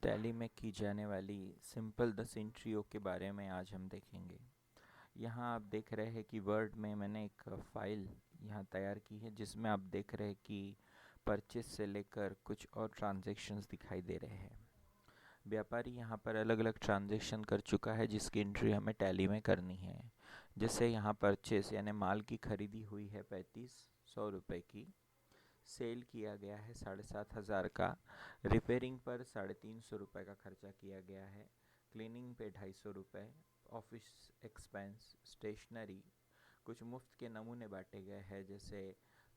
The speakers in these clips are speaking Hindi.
टैली में की जाने वाली सिंपल 10 एंट्रियों के बारे में आज हम देखेंगे। यहाँ आप देख रहे हैं कि वर्ड में मैंने एक फ़ाइल यहाँ तैयार की है जिसमें आप देख रहे हैं कि परचेस से लेकर कुछ और ट्रांजैक्शंस दिखाई दे रहे हैं। व्यापारी यहाँ पर अलग अलग ट्रांजैक्शन कर चुका है जिसकी एंट्री हमें टैली में करनी है। जैसे यहाँ परचेस यानी माल की खरीदी हुई है 3500 रुपये की, सेल किया गया है 7,500 का, रिपेयरिंग पर 350 रुपये का खर्चा किया गया है, क्लीनिंग पे 250 रुपये, ऑफिस एक्सपेंस, स्टेशनरी, कुछ मुफ्त के नमूने बांटे गए हैं जैसे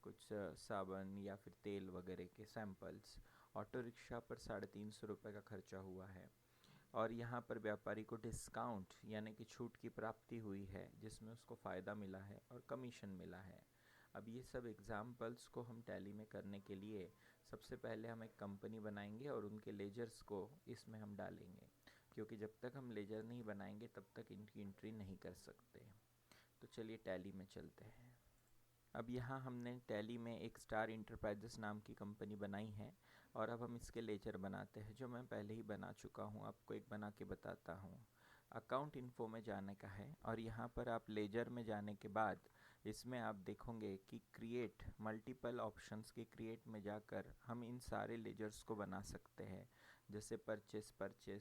कुछ साबुन या फिर तेल वगैरह के सैंपल्स, ऑटो रिक्शा पर 350 रुपये का खर्चा हुआ है। और यहाँ पर व्यापारी को डिस्काउंट यानी कि छूट की प्राप्ति हुई है जिसमें उसको फ़ायदा मिला है और कमीशन मिला है। अब ये सब एग्जाम्पल्स को हम टैली में करने के लिए सबसे पहले हम एक कंपनी बनाएंगे और उनके लेजर्स को इसमें हम डालेंगे, क्योंकि जब तक हम लेजर नहीं बनाएंगे तब तक इनकी एंट्री नहीं कर सकते। तो चलिए टैली में चलते हैं। अब यहाँ हमने टैली में एक स्टार इंटरप्राइजेस नाम की कंपनी बनाई है और अब हम इसके लेजर बनाते हैं, जो मैं पहले ही बना चुका हूँ। आपको एक बना के बताता हूँ। अकाउंट इन्फो में जाने का है और यहाँ पर आप लेजर में जाने के बाद इसमें आप देखोगे कि क्रिएट मल्टीपल ऑप्शंस के क्रिएट में जाकर हम इन सारे लेजर्स को बना सकते हैं, जैसे purchase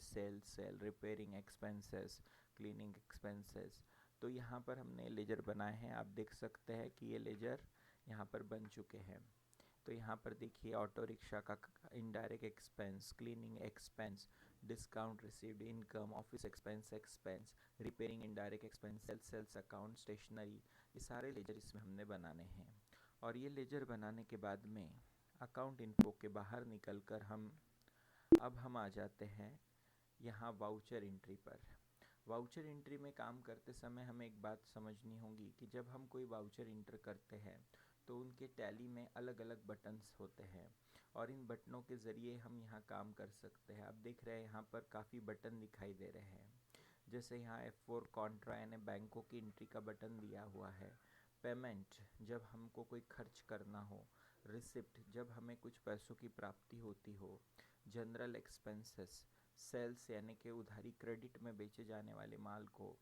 sale sale, repairing expenses, cleaning expenses. तो यहाँ पर हमने लेजर बनाए हैं। आप देख सकते हैं कि ये लेजर यहाँ पर बन चुके हैं। तो यहाँ पर देखिए ऑटो रिक्शा का indirect expense, cleaning expense, discount received, income, office expense, repairing indirect expense, sales account, stationery, ये सारे लेजर इसमें हमने बनाने हैं। और ये लेजर बनाने के बाद में अकाउंट इन्फो के बाहर निकलकर हम आ जाते हैं यहाँ वाउचर एंट्री पर। वाउचर एंट्री में काम करते समय हमें एक बात समझनी होगी कि जब हम कोई वाउचर इंटर करते हैं तो उनके टैली में अलग अलग बटन्स होते हैं और इन बटनों के ज़रिए हम यहाँ काम कर सकते हैं। आप देख रहे हैं यहाँ पर काफ़ी बटन दिखाई दे रहे हैं, जैसे यहाँ F4 कॉन्ट्रा यानी बैंकों की एंट्री का बटन दिया हुआ है, पेमेंट जब हमको कोई खर्च करना हो, रिसिप्ट जब हमें कुछ पैसों की प्राप्ति होती हो, जनरल एक्सपेंसेस, सेल्स यानी कि उधारी क्रेडिट में बेचे जाने वाले माल को,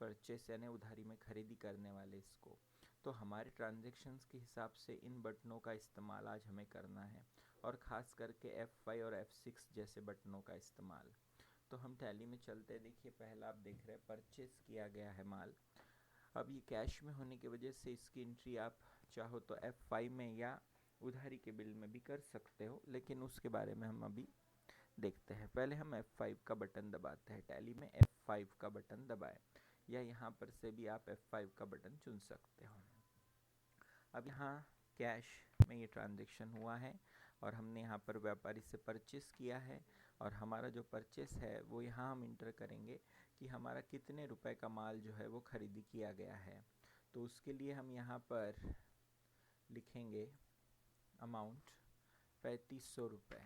परचेस यानी उधारी में खरीदी करने वाले इसको। तो हमारे ट्रांजैक्शंस के हिसाब से इन बटनों का इस्तेमाल आज हमें करना है और ख़ास करके F5 और F6 जैसे बटनों का इस्तेमाल। तो हम टैली में चलते हैं। देखिए पहला आप देख रहे हैं परचेस किया गया है माल। अब ये कैश में होने की वजह से इसकी एंट्री आप चाहो तो F5 में या उधारी के बिल में भी कर सकते हो, लेकिन उसके बारे में हम अभी देखते हैं। पहले हम F5 का बटन दबाते हैं। टैली में F5 का बटन दबाएं, या यहाँ पर से भी आप F5 का बटन चुन सकते हो। अब यहाँ कैश में ये ट्रांजैक्शन हुआ है और हमने यहाँ पर व्यापारी से परचेस किया है और हमारा जो परचेस है वो यहाँ हम इंटर करेंगे कि हमारा कितने रुपए का माल जो है वो खरीदी किया गया है। तो उसके लिए हम यहाँ पर लिखेंगे अमाउंट 3500 रुपये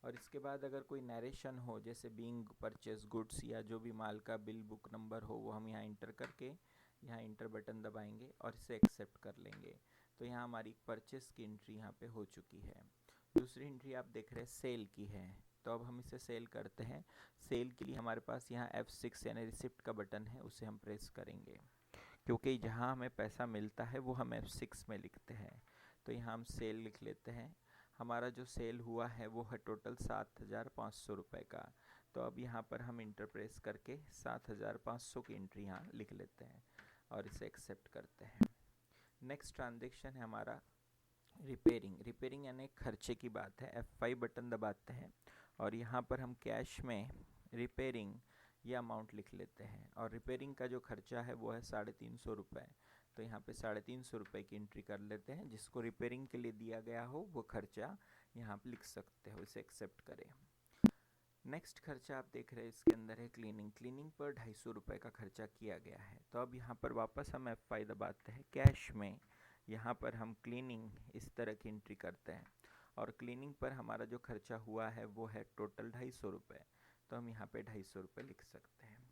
और इसके बाद अगर कोई नरेशन हो जैसे बीइंग परचेस गुड्स या जो भी माल का बिल बुक नंबर हो वो हम यहाँ इंटर करके यहाँ इंटर बटन दबाएंगे और इसे एक्सेप्ट कर लेंगे। तो यहाँ हमारी परचेस की एंट्री यहाँ पे हो चुकी है। दूसरी एंट्री आप देख रहे हैं सेल की है, तो अब हम इसे सेल करते हैं। सेल के लिए हमारे पास यहाँ F6 यानी रिसिप्ट का बटन है, उसे हम प्रेस करेंगे, क्योंकि जहाँ हमें पैसा मिलता है वो हम F6 में लिखते हैं। तो यहाँ हम सेल लिख लेते हैं। हमारा जो सेल हुआ है वो है टोटल 7,500 रुपये का। तो अब यहाँ पर हम इंटर प्रेस करके 7,500 की एंट्री यहाँ लिख लेते हैं और इसे एक्सेप्ट करते हैं। नेक्स्ट ट्रांजेक्शन है हमारा रिपेयरिंग यानी खर्चे की बात है। F5 बटन दबाते हैं और यहाँ पर हम कैश में रिपेयरिंग ये अमाउंट लिख लेते हैं और रिपेयरिंग का जो खर्चा है वो है 350 रुपये। तो यहाँ पे 350 रुपये की एंट्री कर लेते हैं। जिसको रिपेयरिंग के लिए दिया गया हो वो खर्चा यहाँ पे लिख सकते हो, इसे एक्सेप्ट करें। नेक्स्ट खर्चा आप देख रहे हैं इसके अंदर है क्लीनिंग पर 250 रुपये का खर्चा किया गया है। तो अब यहाँ पर वापस हम F5 दबाते हैं। कैश में यहाँ पर हम क्लीनिंग इस तरह की एंट्री करते हैं और क्लीनिंग पर हमारा जो खर्चा हुआ है वो है टोटल 250 रुपये। तो हम यहाँ पे 250 रुपये लिख सकते हैं।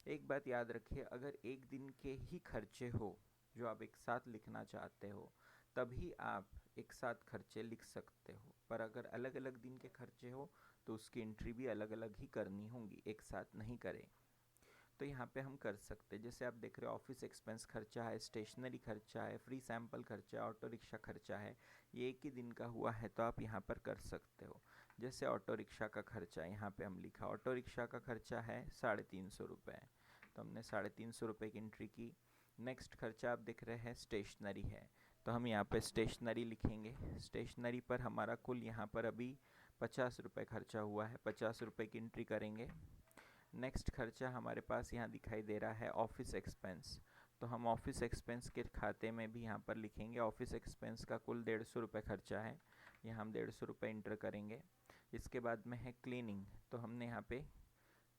एक बात याद रखिए, अगर एक दिन के ही खर्चे हो जो आप एक साथ लिखना चाहते हो तभी आप एक साथ खर्चे लिख सकते हो, पर अगर अलग अलग दिन के खर्चे हो तो उसकी एंट्री भी अलग अलग ही करनी होंगी, एक साथ नहीं करें। तो यहाँ पे हम कर सकते हैं, जैसे आप देख रहे हो ऑफिस एक्सपेंस खर्चा है, स्टेशनरी खर्चा है, फ्री सैंपल खर्चा है, ऑटो रिक्शा खर्चा है, ये एक ही दिन का हुआ है तो आप यहाँ पर कर सकते हो। जैसे ऑटो रिक्शा का खर्चा यहाँ पे हम लिखा, ऑटो रिक्शा का खर्चा है 350 रुपये, तो हमने 350 रुपये की एंट्री की। नेक्स्ट खर्चा आप देख रहे हैं स्टेशनरी है, तो हम यहाँ पे स्टेशनरी लिखेंगे। स्टेशनरी पर हमारा कुल यहाँ पर अभी 50 रुपये खर्चा हुआ है, 50 रुपये की एंट्री करेंगे। नेक्स्ट खर्चा हमारे पास यहाँ दिखाई दे रहा है ऑफिस एक्सपेंस, तो हम ऑफिस एक्सपेंस के खाते में भी यहाँ पर लिखेंगे ऑफिस एक्सपेंस का कुल 150 रुपये खर्चा है, यहाँ हम 150 रुपये इंटर करेंगे। इसके बाद में है क्लीनिंग, तो हमने यहाँ पे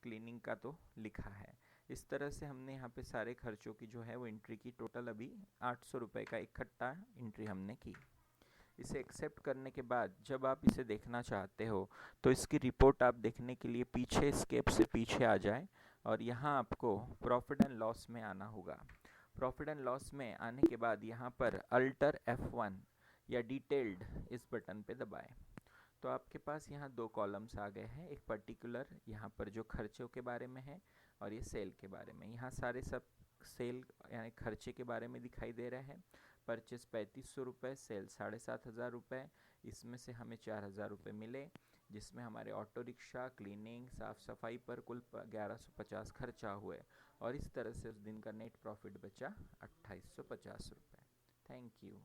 क्लीनिंग का तो लिखा है। इस तरह से हमने यहाँ पे सारे खर्चों की जो है वो एंट्री की। टोटल अभी 800 रुपये का इकट्ठा एंट्री हमने की। इसे एक्सेप्ट करने के बाद जब आप इसे देखना चाहते हो तो इसकी रिपोर्ट आप देखने के लिए पीछे स्केप से पीछे आ जाए और यहाँ आपको प्रॉफिट एंड लॉस में आना होगा। प्रॉफिट एंड लॉस में आने के बाद यहाँ पर अल्टर F1 या डिटेल्ड इस बटन पे दबाएं, तो आपके पास यहाँ दो कॉलम्स आ गए हैं, एक पर्टिकुलर यहाँ पर जो खर्चों के बारे में है और ये सेल के बारे में। यहाँ सारे सब सेल यानी खर्चे के बारे में दिखाई दे रहे हैं। परचेस 3500 रुपये, सेल 7500 रुपये, इसमें से हमें 4000 रुपये मिले, जिसमें हमारे ऑटो रिक्शा, क्लीनिंग, साफ़ सफाई पर कुल 1150 खर्चा हुए और इस तरह से उस दिन का नेट प्रॉफिट बचा 2850 रुपये। Thank you.